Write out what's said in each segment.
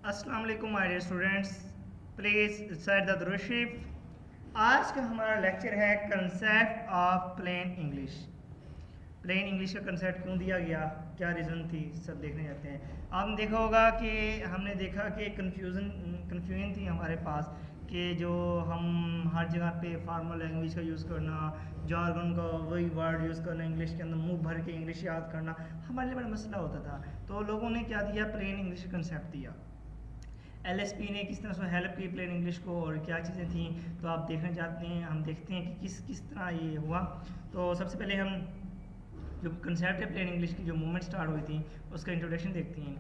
अस्सलाम वालेकुम my dear students, please side the दुरुशिफ। आज का हमारा लेक्चर है concept of plain English. Plain English का कंसेप्ट क्यों दिया गया, क्या रीज़न थी, सब देखने जाते हैं। आपने देखा होगा कि हमने देखा कि कन्फ्यूजन थी हमारे पास कि जो हम हर जगह पे फॉर्मल लैंग्वेज का यूज़ करना, जार्गन का वही वर्ड यूज़ करना, इंग्लिश के अंदर मुंह भर के इंग्लिश याद करना हमारे लिए बड़ा मसला होता था। तो लोगों ने क्या दिया, प्लेन इंग्लिश का कंसेप्ट दिया। एलएसपी ने किस तरह से हेल्प की प्लेन इंग्लिश को और क्या चीज़ें थी, तो आप देखना चाहते हैं, हम देखते हैं कि किस किस तरह ये हुआ। तो सबसे पहले हम जो कंसेप्ट है प्लेन इंग्लिश की, जो मूवमेंट स्टार्ट हुई थी, उसका इंट्रोडक्शन देखते हैं।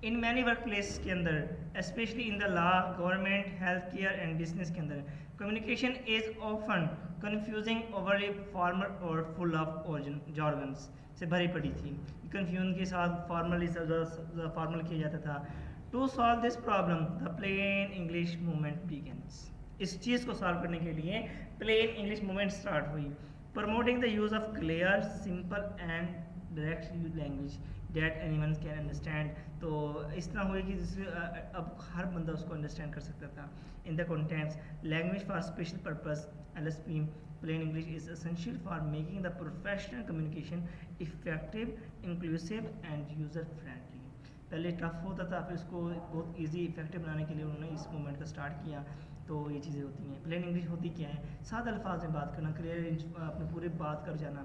इन मैनी वर्क प्लेस के अंदर specially in the law, government, health care and business के अंदर communication is often confusing, overly formal और फुल ऑफ जॉर्गन्स से भरी पड़ी थी। कन्फ्यूजन के साथ फॉर्मली फॉर्मल किया जाता था। To solve this problem the plain English movement begins. इस चीज़ को सॉल्व करने के लिए प्लेन इंग्लिश मूवमेंट स्टार्ट हुई। Promoting the use of clear, simple and direct language that anyone can understand. तो इस तरह हुई कि जिससे अब हर बंदा उसको अंडरस्टैंड कर सकता था। In the contents language for special purpose LSP plane English is essential for making the professional communication effective, inclusive end user friendly. पहले टफ होता था, फिर इसको बहुत इजी इफेक्टिव बनाने के लिए उन्होंने इस मूवमेंट का स्टार्ट किया। तो ये चीज़ें होती हैं। प्लेन इंग्लिश होती क्या है? सात अल्फाज में बात करना, क्लियर अपने पूरे बात कर जाना।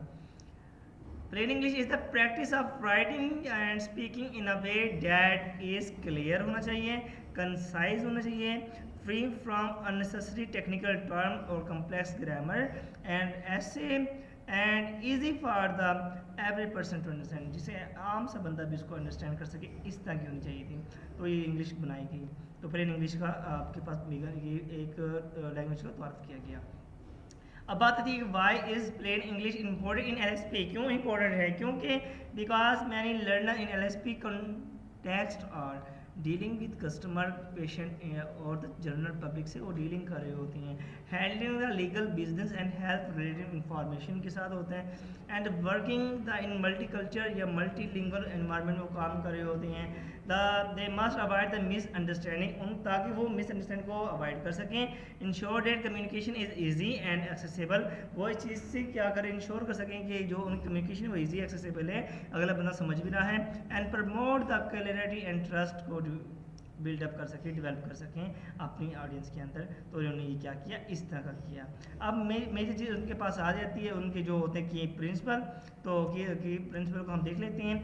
Plain English is the practice of writing and speaking in a way that is clear होना चाहिए, कंसाइज होना चाहिए, free from unnecessary technical term और कम्प्लेक्स ग्रामर एंड ऐसे and easy for the every person to understand, जिसे आम सा बंदा भी उसको अंडरस्टैंड कर सके, इस तरह की होनी चाहिए थी। तो ये इंग्लिश बनाई गई। तो प्लेन इंग्लिश का आपके पास ये एक लैंग्वेज का तारफ़ किया गया। अब बात आती है कि why is plain English important in LSP. क्यों इम्पोर्टेंट है? क्योंकि because many learner in LSP context और डीलिंग विद कस्टमर, पेशेंट और द जनरल पब्लिक से वो डीलिंग कर रहे होती हैं। Handling the legal, business and health related information के साथ होते हैं। And working the in multi culture या मल्टी लिंगुअल एनवायरनमेंट में वो काम कर रहे होते हैं। They must avoid the misunderstanding, उन ताकि वो मिसअंडरस्टैंडिंग को अवॉइड कर सकें। Ensure date communication is easy and accessible, वो इस चीज़ से क्या करें, इंश्योर कर सकें कि जो उनकी कम्युनिकेशन वो ईजी एक्सेसिबल है, अगला बंदा समझ भी रहा है। And promote the clarity and trust को बिल्डअप कर सकें, डेवलप कर सकें अपनी ऑडियंस के अंदर। तो उन्होंने ये क्या किया, इस तरह का किया। अब मेजर चीज़ उनके पास आ जाती है, उनके जो होते हैं की प्रिंसिपल। तो की प्रिंसिपल को हम देख लेते हैं।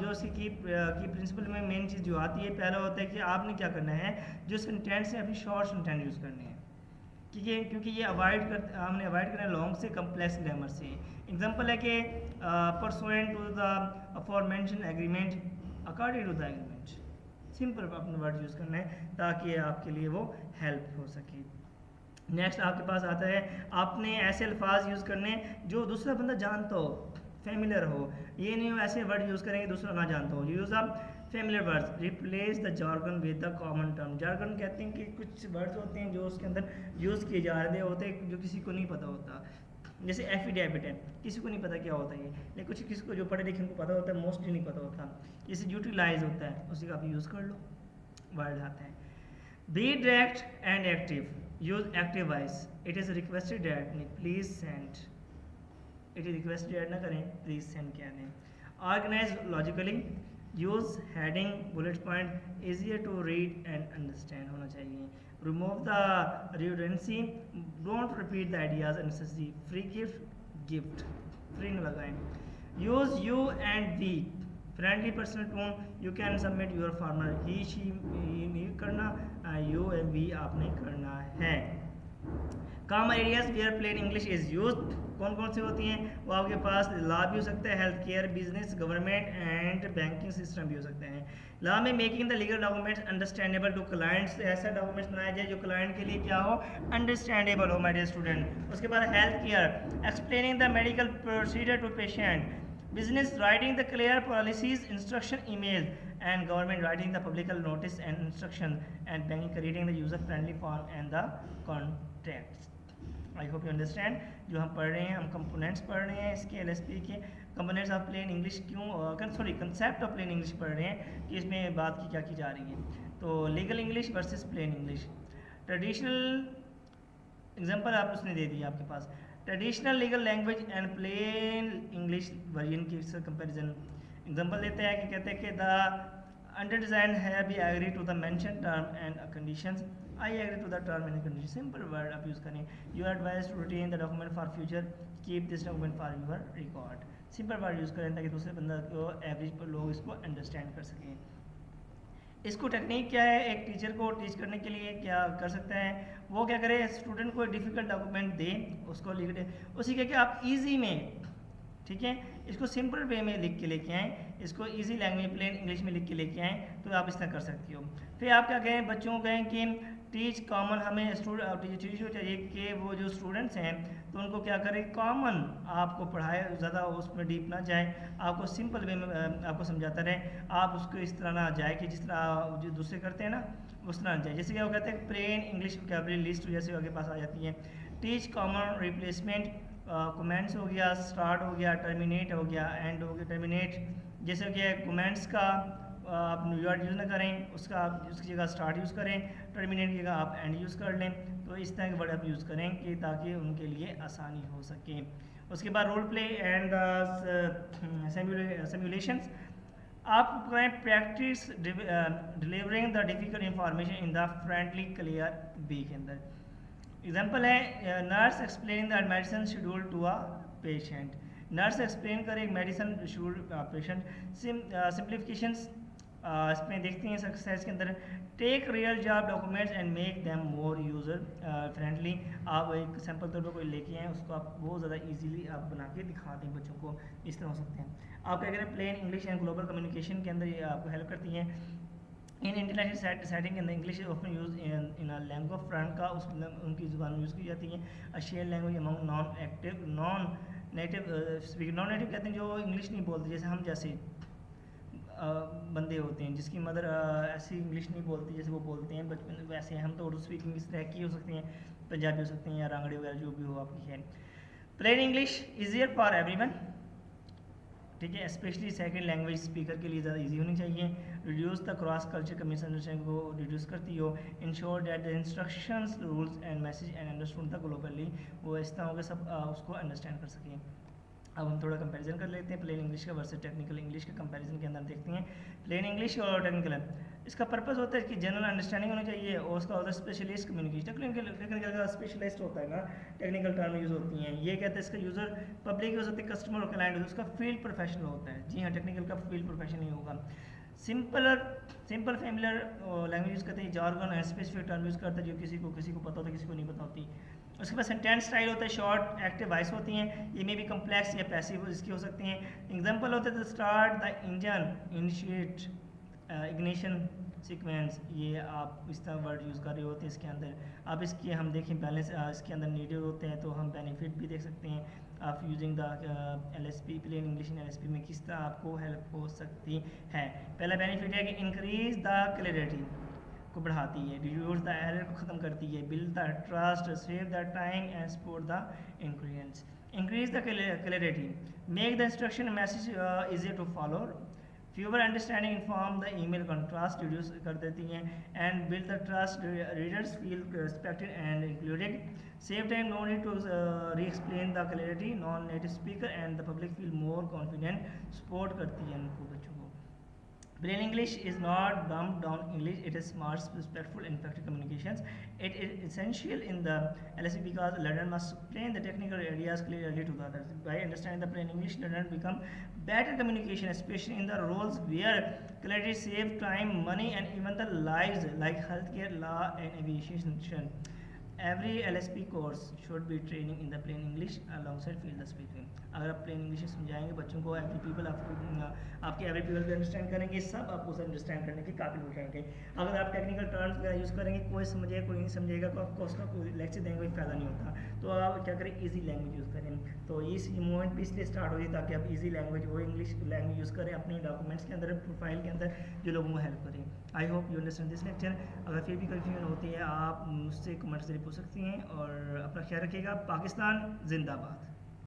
जो उसकी की प्रिंसिपल में मेन चीज़ जो आती है, पहला होता है कि आपने क्या करना है, जो सेंटेंस है अपनी शॉर्ट सेंटेंस यूज़ करने हैं। क्योंकि ये हमने अवॉइड करना है लॉन्ग से, कम्प्लेक्स ग्रामर से। एग्जांपल है कि pursuant to the aforementioned agreement, according to the agreement. Simple अपने वर्ड यूज़ करना है ताकि आपके लिए वो हेल्प हो सके। नेक्स्ट आपके पास आता है, आपने ऐसे अल्फाज यूज़ करने जो दूसरा बंदा जानता हो, फेमिलियर हो। ये नहीं हो ऐसे वर्ड यूज़ करेंगे दूसरा ना जानता हो। Use of familiar words, replace the jargon with the common term. Jargon कहते हैं कि कुछ वर्ड्स होते हैं जो उसके अंदर यूज़ किए जा रहे होते हैं, जो किसी को नहीं पता होता। जैसे एफिडेविट है, किसी को नहीं पता क्या होता है ये, लेकिन कुछ किसी को जो पढ़े लिखे उनको पता होता है, मोस्टली नहीं पता होता। जैसे यूटिलाइज होता है, उसी का आप यूज़ कर लो, वर्ड आता है। Be direct and active, use active voice. It is requested that please send, it is requested add ना करें, प्लीज सेंड कह दें। Organise logically, use heading, bullet point, easier to read and understand होना चाहिए। Remove the redundancy, don't repeat the ideas unnecessary. Free gift free न लगाएं। Use you and we, friendly personal tone, you can submit your former, he she नहीं करना, you and we आपने करना है। Common areas where plain English is used, कौन कौन सी होती हैं? वो आपके पास लॉ भी हो सकता है, health care, business, government and banking system भी हो सकते हैं। लॉ में making the legal documents understandable to clients, ऐसा डॉक्यूमेंट्स बनाया जाए जो क्लाइंट के लिए क्या हो, अंडरस्टैंडेबल हो माय डियर स्टूडेंट। उसके बाद health care, explaining the medical procedure to patient. Business, writing the clear policies, instruction email, and government, writing the public notice and instruction, and banking, creating the user friendly form and the contracts. I hope you understand. जो हम पढ़ रहे हैं, हम components पढ़ रहे हैं इसके एलएसपी के, कंपोनेंट्स ऑफ प्लेन इंग्लिश क्यों sorry concept of plain English पढ़ रहे हैं कि इसमें बात की क्या की जा रही है। तो legal English versus plain English. Traditional example आप उसने दे दिया आपके पास, traditional legal language and plain English version की कंपैरिजन। एग्जांपल देते हैं कि कहते हैं कि the undersigned hereby agree to the mentioned term and conditions, I agree to the term and condition. Simple word आप यूज करें। You are advise to retain the document for future, keep this document for your record. Simple word use करें ताकि दूसरे बंदा को average लोग इसको understand कर सकें। इसको टेक्निक क्या है, एक टीचर को टीच करने के लिए क्या कर सकते हैं, वो क्या करे, स्टूडेंट को डिफिकल्ट डॉक्यूमेंट दे, उसको लिख दे, उसी के आप इजी में, ठीक है, इसको सिंपल वे में लिख के लेके आएँ, इसको इजी लैंग्वेज प्लेन इंग्लिश में लिख के लेके आएँ, तो आप इस तरह कर सकती हो। फिर आप क्या कहें, बच्चों को कहें कि टीच कॉमन, हमें टीच को चाहिए कि वो जो स्टूडेंट्स हैं तो उनको क्या करें, कॉमन आपको पढ़ाए, ज़्यादा उसमें डीप ना जाए, आपको सिंपल वे में आपको समझाता रहे, आप उसको इस तरह ना जाए कि जिस तरह जो दूसरे करते हैं ना उस तरह ना जाए। जैसे क्या वो कहते हैं प्लेन इंग्लिश वोकैबुलरी लिस्ट जैसे आपके पास आ जाती है, टीच कॉमन रिप्लेसमेंट, कमेंट्स हो गया, स्टार्ट हो गया, टर्मिनेट हो गया, एंड हो गया, टर्मिनेट जैसे कि कमेंट्स का आप वर्ड यूज़ ना करें, उसका आप उसकी जगह स्टार्ट यूज़ करें, टर्मिनेट की जगह आप एंड यूज़ कर लें। तो इस तरह के वर्ड आप यूज़ करें कि ताकि उनके लिए आसानी हो सके। उसके बाद रोल प्ले एंड सिमुलेशंस, आप करें practice delivering the difficult information in the friendly clear way के अंदर। एग्जाम्पल है nurse explaining the medicine schedule to a patient, nurse explain कर एक मेडिसिन शेड्यूल पेशेंट। सिंप्लीफिकेशंस इसमें देखते हैं एक्सरसाइज के अंदर, take real job documents and make them more user friendly. आप एक सैम्पल तौर पर कोई लेके आएँ, उसको आप बहुत ज़्यादा इजीली आप बना के दिखा दें बच्चों को, इस तरह हो सकते हैं। आप क्या करें, plain English and global communication के अंदर ये आपको हेल्प करती हैं। In international setting in English often use in a language of friend का उनकी ज़ुबान में यूज़ की जाती है। A share language among non native speaker, non native कहते हैं जो इंग्लिश नहीं बोलते, जैसे हम जैसे बंदे होते हैं जिसकी मदर ऐसी इंग्लिश नहीं बोलती जैसे वो बोलते हैं बचपन, वैसे हम तो उर्दू स्पीकिंग इस तरह की हो सकती हैं, पंजाबी हो सकती हैं या रांगड़ी वगैरह जो भी हो आपकी है। Plain English easier for everyone, ठीक है, स्पेशली सेकंड लैंग्वेज स्पीकर के लिए ज़्यादा इजी होनी चाहिए। Reduce the cross culture misunderstanding को रिड्यूस करती हो। Ensure that the instructions rules and message and understood the globally, वो इस तरह होकर सब उसको अंडरस्टैंड कर सकें। अब हम थोड़ा कंपैरिजन कर लेते हैं प्लेन इंग्लिश का वर्सेस टेक्निकल इंग्लिश के कंपैरिजन के अंदर देखते हैं प्लेन इंग्लिश और टेक्निकल। इसका पर्पस होता है कि जनरल अंडरस्टैंडिंग होनी चाहिए और उसका होता है स्पेशलिस्ट कम्युनिकेशन। टेक्निकल का स्पेशलिस्ट होता है ना, टेक्निकल टर्म यूज़ होती हैं, ये कहते हैं इसका यूज़र पब्लिक हो सकते हैं, कस्टमर और क्लाइंट हो, उसका फील्ड प्रोफेशनल होता है। जी हाँ, टेक्निकल का फील्ड प्रोफेशनल नहीं होगा। सिंपल फैमिलियर लैंग्वेज यूज़ करते हैं, jargon and specific term use करते हैं जो किसी को पता होता है किसी को नहीं पता होती। उसके बाद सेंटेंस स्टाइल होता है, शॉर्ट एक्टिव वॉइस होती हैं, ये में भी कम्प्लेक्स या पैसिव इसकी हो सकती हैं। एग्जांपल होते हैं start the engine, initiate, ignition, sequence, ये आप इस तरह वर्ड यूज़ कर रहे होते हैं इसके अंदर। अब इसके हम देखें बैलेंस, इसके अंदर नीडेड होते हैं तो हम बेनिफिट भी देख सकते हैं। आप using the LSP plain English in LSP में किस तरह आपको हेल्प हो सकती है। पहला बेनिफिट है कि इंक्रीज द क्लैरिटी को बढ़ाती है, रिड्यूस द एरर को ख़त्म करती है, build the trust, save the time and support the ingredients. Increase the clarity, make the instruction message easier to follow, fewer understanding inform the email contrast reduce कर देती हैं, and build the trust, readers feel respected and included, save time, no need to re explain the clarity, non native speaker and the public feel more confident, support करती है उनको बच्चों को। Plain English is not dumbed down English, it is smart, respectful and effective communications. It is essential in the LSE because learner must explain the technical ideas clearly to the others. By understanding the plain English, learner become better communication, especially in the roles where clarity save time, money and even the lives like healthcare, law and aviation. Every LSP course should be training in the plain English alongside field speaking. अगर आप plane English में समझाएंगे बच्चों को, every people आपके every people भी understand करेंगे, सब आपको उसे अंडरस्टैंड करने के काबिल हो जाएंगे। अगर आप टेक्निकल टर्म्स वगैरह यूज़ करेंगे, कोई समझेगा कोई नहीं समझेगा, तो आपको उसका कोई लेक्चर देंगे कोई फ़ायदा नहीं होता। तो आप क्या करें, इजी लैंग्वेज यूज़ करें। तो इस मूवमेंट भी इसलिए स्टार्ट हो रही है ताकि आप इजी लैंग्वेज वो इंग्लिश लैंग्वेज यूज़ करें अपने डॉक्यूमेंट्स के अंदर, प्रोफाइल के अंदर, जो लोगों को हेल्प करें। I hope you understand this lecture. अगर फिर भी कन्फ्यूजन होती है आप मुझसे कमेंट से पूछ सकती हैं और अपना ख्याल रखिएगा। पाकिस्तान जिंदाबाद।